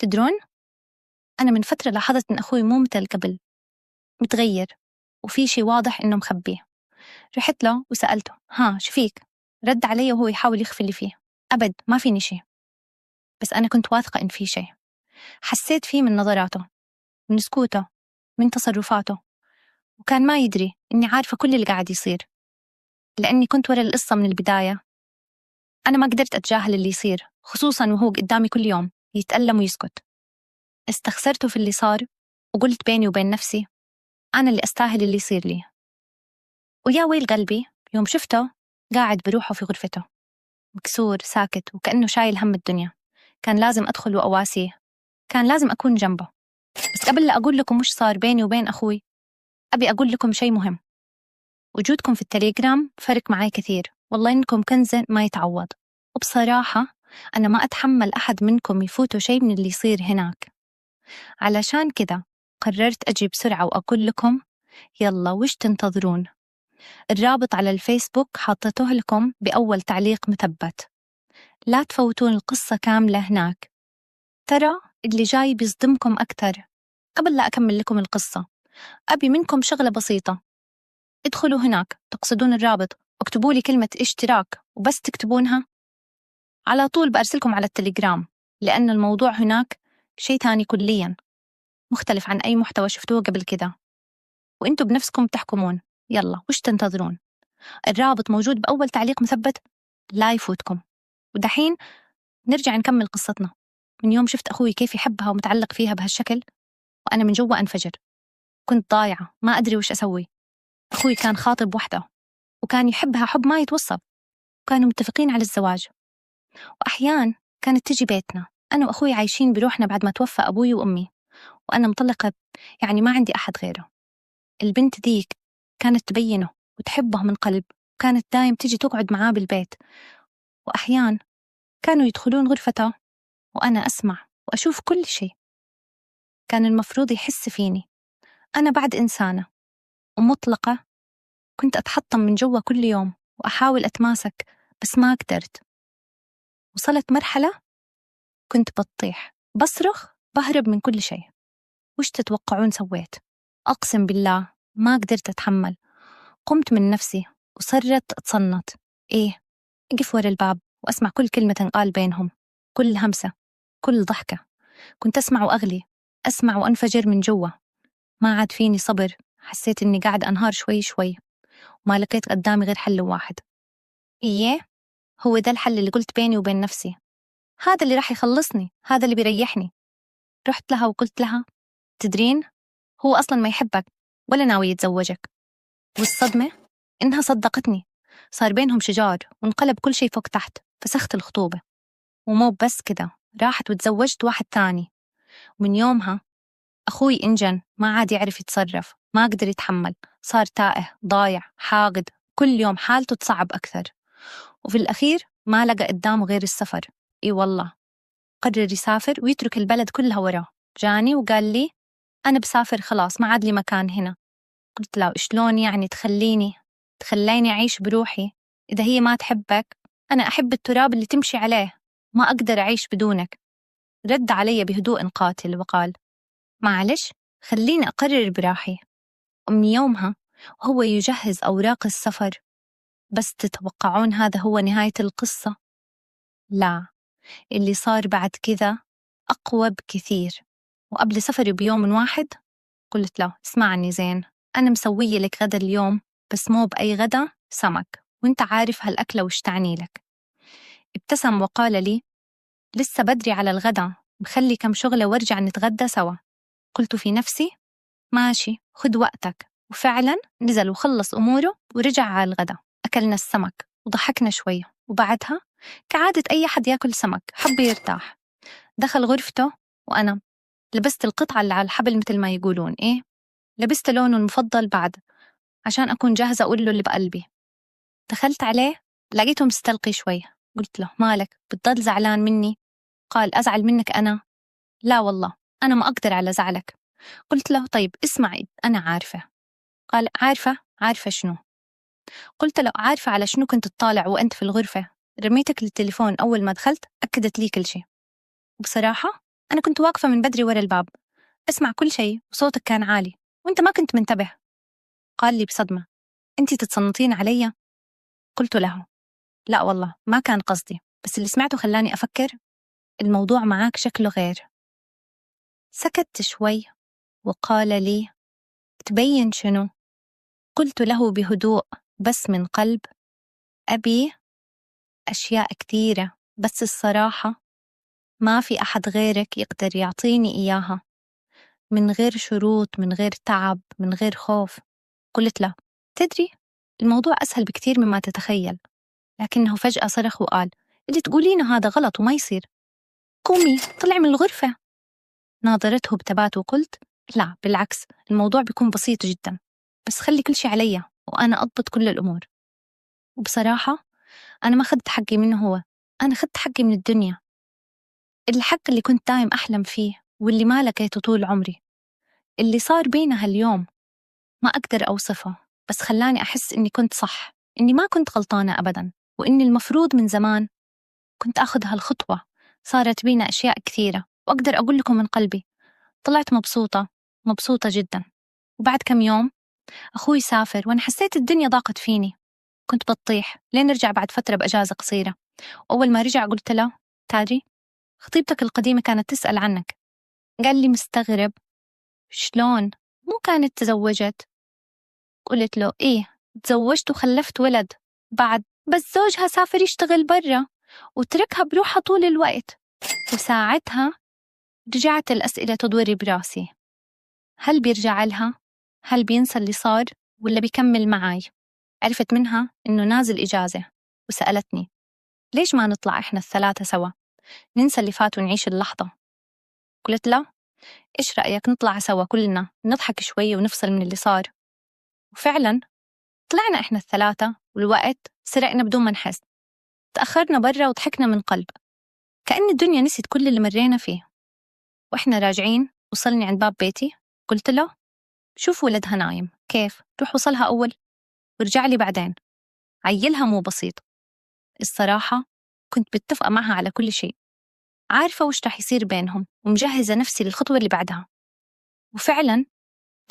تدرون، أنا من فترة لاحظت إن أخوي مو مثل قبل، متغير وفي شي واضح إنه مخبيه. رحت له وسألته ها شو فيك؟ رد علي وهو يحاول يخفي اللي فيه. أبد ما فيني شي، بس أنا كنت واثقة إن في شي. حسيت فيه من نظراته، من سكوته، من تصرفاته، وكان ما يدري إني عارفة كل اللي قاعد يصير. لأني كنت ورا القصة من البداية، أنا ما قدرت أتجاهل اللي يصير، خصوصاً وهو قدامي كل يوم يتألم ويسكت. استخسرته في اللي صار وقلت بيني وبين نفسي أنا اللي أستاهل اللي يصير لي. ويا ويل قلبي يوم شفته قاعد بروحه في غرفته مكسور ساكت وكأنه شايل هم الدنيا. كان لازم أدخل وأواسيه، كان لازم أكون جنبه. بس قبل لا أقول لكم وش صار بيني وبين أخوي، أبي أقول لكم شيء مهم. وجودكم في التليجرام فرق معي كثير، والله إنكم كنز ما يتعوض. وبصراحة أنا ما أتحمل أحد منكم يفوتوا شيء من اللي يصير هناك. علشان كذا قررت أجي بسرعة وأقول لكم يلا وش تنتظرون. الرابط على الفيسبوك حطيته لكم بأول تعليق مثبت. لا تفوتون القصة كاملة هناك، ترى اللي جاي بيصدمكم أكتر. قبل لا أكمل لكم القصة أبي منكم شغلة بسيطة. ادخلوا هناك، تقصدون الرابط، اكتبوا لي كلمة اشتراك، وبس تكتبونها على طول بأرسلكم على التليجرام، لأن الموضوع هناك شيء تاني كليا مختلف عن أي محتوى شفتوه قبل كده، وإنتوا بنفسكم تحكمون. يلا وش تنتظرون؟ الرابط موجود بأول تعليق مثبت، لا يفوتكم. ودحين نرجع نكمل قصتنا. من يوم شفت أخوي كيف يحبها ومتعلق فيها بهالشكل، وأنا من جوا أنفجر. كنت ضايعة ما أدري وش أسوي. أخوي كان خاطب وحده وكان يحبها حب ما يتوصف، وكانوا متفقين على الزواج، وأحيان كانت تجي بيتنا. أنا وأخوي عايشين بروحنا بعد ما توفى أبوي وأمي، وأنا مطلقة، يعني ما عندي أحد غيره. البنت ديك كانت تبينه وتحبه من قلب، وكانت دايم تجي تقعد معاه بالبيت، وأحيان كانوا يدخلون غرفته وأنا أسمع وأشوف كل شيء. كان المفروض يحس فيني. أنا بعد إنسانة ومطلقة كنت أتحطم من جوا كل يوم وأحاول أتماسك، بس ما قدرت. وصلت مرحلة كنت بطيح، بصرخ، بهرب من كل شيء. وش تتوقعون سويت؟ أقسم بالله ما قدرت أتحمل. قمت من نفسي وصرت أتصنت. إيه، أقف ورا الباب وأسمع كل كلمة تنقال بينهم، كل همسة، كل ضحكة. كنت أسمع وأغلي، أسمع وأنفجر من جوا. ما عاد فيني صبر، حسيت إني قاعد أنهار شوي شوي، وما لقيت قدامي غير حل واحد. إيه، هو ده الحل اللي قلت بيني وبين نفسي، هذا اللي راح يخلصني، هذا اللي بيريحني. رحت لها وقلت لها تدرين، هو أصلا ما يحبك ولا ناوي يتزوجك. والصدمة إنها صدقتني. صار بينهم شجار وانقلب كل شيء فوق تحت. فسخت الخطوبة، ومو بس كده، راحت وتزوجت واحد تاني. ومن يومها أخوي إنجن، ما عاد يعرف يتصرف، ما قدر يتحمل، صار تائه ضايع حاقد، كل يوم حالته تصعب أكثر. وفي الأخير ما لقى قدامه غير السفر. إي والله، قرر يسافر ويترك البلد كلها وراه. جاني وقال لي أنا بسافر خلاص، ما عاد لي مكان هنا. قلت له شلون يعني تخليني أعيش بروحي؟ إذا هي ما تحبك، أنا أحب التراب اللي تمشي عليه، ما أقدر أعيش بدونك. رد علي بهدوء قاتل وقال معلش، خليني أقرر براحي. ومن يومها هو يجهز أوراق السفر. بس تتوقعون هذا هو نهاية القصة؟ لا، اللي صار بعد كذا أقوى بكثير. وقبل سفري بيوم واحد قلت له اسمعني زين، أنا مسوية لك غدا اليوم، بس مو بأي غدا، سمك، وانت عارف هالأكلة وش تعني لك. ابتسم وقال لي لسه بدري على الغدا، بخلي كم شغلة وارجع نتغدى سوا. قلت في نفسي ماشي، خد وقتك. وفعلا نزل وخلص أموره ورجع على الغدا. أكلنا السمك وضحكنا شوي، وبعدها كعادة أي حد يأكل سمك حب يرتاح. دخل غرفته وأنا لبست القطعة اللي على الحبل مثل ما يقولون. إيه، لبست لونه المفضل بعد عشان أكون جاهزة أقول له اللي بقلبي. دخلت عليه لقيته مستلقي شوي. قلت له مالك بتضل زعلان مني؟ قال أزعل منك أنا؟ لا والله، أنا ما أقدر على زعلك. قلت له طيب اسمعي، أنا عارفة. قال عارفة شنو؟ قلت له عارفة على شنو كنت تطالع وأنت في الغرفة. رميتك للتليفون أول ما دخلت، أكدت لي كل شيء. بصراحة أنا كنت واقفة من بدري ورا الباب أسمع كل شيء وصوتك كان عالي وأنت ما كنت منتبه. قال لي بصدمة: أنت تتصنطين علي؟ قلت له: لا والله ما كان قصدي، بس اللي سمعته خلاني أفكر الموضوع معاك شكله غير. سكت شوي وقال لي: تبين شنو؟ قلت له بهدوء بس من قلب: أبي أشياء كثيرة، بس الصراحة ما في أحد غيرك يقدر يعطيني إياها من غير شروط، من غير تعب، من غير خوف. قلت له: تدري الموضوع أسهل بكثير مما تتخيل. لكنه فجأة صرخ وقال: اللي تقولينه هذا غلط وما يصير، قومي طلع من الغرفة. ناظرته بتبات وقلت: لا بالعكس، الموضوع بيكون بسيط جدا، بس خلي كل شيء علي وأنا أضبط كل الأمور. وبصراحة أنا ما أخذت حقي منه هو، أنا أخذت حقي من الدنيا، الحق اللي كنت دايم أحلم فيه واللي ما لقيته طول عمري. اللي صار بينا هاليوم ما أقدر أوصفه، بس خلاني أحس إني كنت صح، إني ما كنت غلطانة أبدا، وإني المفروض من زمان كنت أخذ هالخطوة. صارت بينا أشياء كثيرة، وأقدر أقول لكم من قلبي طلعت مبسوطة، مبسوطة جدا. وبعد كم يوم أخوي سافر وأنا حسيت الدنيا ضاقت فيني، كنت بطيح لين رجع بعد فترة بأجازة قصيرة. وأول ما رجع قلت له: تادري خطيبتك القديمة كانت تسأل عنك. قال لي مستغرب: شلون؟ مو كانت تزوجت؟ قلت له: إيه تزوجت وخلفت ولد بعد، بس زوجها سافر يشتغل برا وتركها بروحها طول الوقت. وساعتها رجعت الأسئلة تدور براسي: هل بيرجع لها؟ هل بينسى اللي صار؟ ولا بيكمل معاي؟ عرفت منها إنه نازل إجازة، وسألتني: ليش ما نطلع إحنا الثلاثة سوا ننسى اللي فات ونعيش اللحظة؟ قلت له: إيش رأيك نطلع سوا كلنا نضحك شوي ونفصل من اللي صار؟ وفعلا طلعنا إحنا الثلاثة، والوقت سرقنا بدون ما نحس. تأخرنا برا وضحكنا من قلب، كأن الدنيا نسيت كل اللي مرينا فيه. وإحنا راجعين وصلني عند باب بيتي قلت له: شوف ولدها نايم كيف، روح وصلها أول ورجع لي بعدين. عيلها مو بسيط الصراحة، كنت متفقة معها على كل شيء، عارفة وش رح يصير بينهم ومجهزة نفسي للخطوة اللي بعدها. وفعلا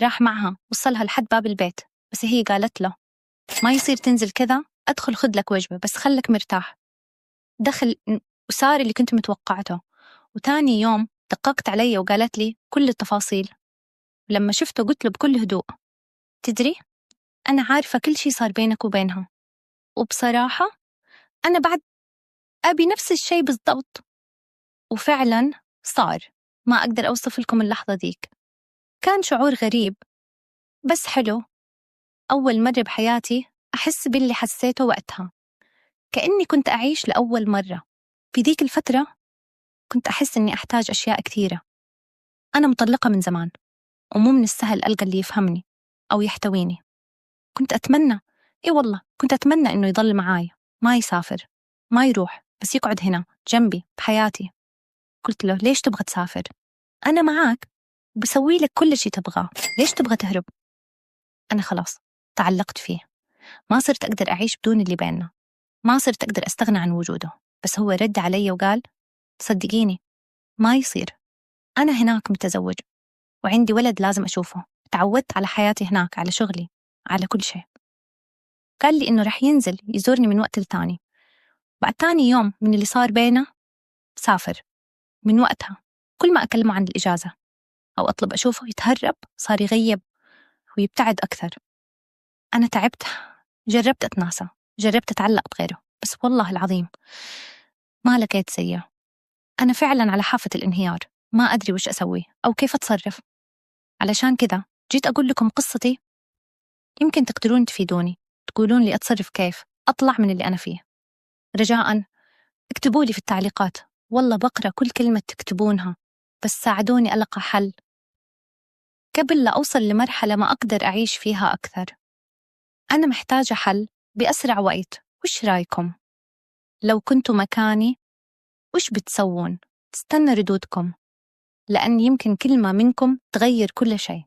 راح معها وصلها لحد باب البيت، بس هي قالت له: ما يصير تنزل كذا، أدخل خذ لك وجبة بس خلك مرتاح. دخل وصار اللي كنت متوقعته. وتاني يوم دققت علي وقالت لي كل التفاصيل. لما شفته قلت له بكل هدوء: تدري أنا عارفة كل شيء صار بينك وبينها، وبصراحة أنا بعد أبي نفس الشيء بالضبط. وفعلا صار. ما أقدر أوصف لكم اللحظة ديك، كان شعور غريب بس حلو. أول مرة بحياتي أحس باللي حسيته وقتها، كأني كنت أعيش لأول مرة. في ديك الفترة كنت أحس أني أحتاج أشياء كثيرة. أنا مطلقة من زمان ومو من السهل ألقى اللي يفهمني أو يحتويني. كنت أتمنى، إيه والله كنت أتمنى إنه يضل معاي، ما يسافر، ما يروح، بس يقعد هنا جنبي بحياتي. قلت له: ليش تبغى تسافر؟ أنا معاك بسوي لك كل شيء تبغاه، ليش تبغى تهرب؟ أنا خلاص تعلقت فيه، ما صرت أقدر أعيش بدون اللي بيننا، ما صرت أقدر أستغنى عن وجوده. بس هو رد علي وقال: صدقيني ما يصير، أنا هناك متزوج وعندي ولد لازم أشوفه، تعودت على حياتي هناك، على شغلي، على كل شيء. قال لي إنه رح ينزل يزورني من وقت لتاني. بعد تاني يوم من اللي صار بينا سافر. من وقتها كل ما أكلمه عن الإجازة أو أطلب أشوفه يتهرب، صار يغيب ويبتعد أكثر. أنا تعبت، جربت أتناسى، جربت أتعلق بغيره، بس والله العظيم ما لقيت زيه. أنا فعلا على حافة الانهيار، ما أدري وش أسوي أو كيف أتصرف. علشان كذا جيت أقول لكم قصتي، يمكن تقدرون تفيدوني، تقولون لي أتصرف كيف أطلع من اللي أنا فيه. رجاءً اكتبوا لي في التعليقات، والله بقرأ كل كلمة تكتبونها، بس ساعدوني ألقى حل قبل لا أوصل لمرحلة ما أقدر أعيش فيها أكثر. أنا محتاجة حل بأسرع وقت. وش رأيكم؟ لو كنتوا مكاني وش بتسوون؟ تستنى ردودكم، لأن يمكن كلمة منكم تغير كل شيء.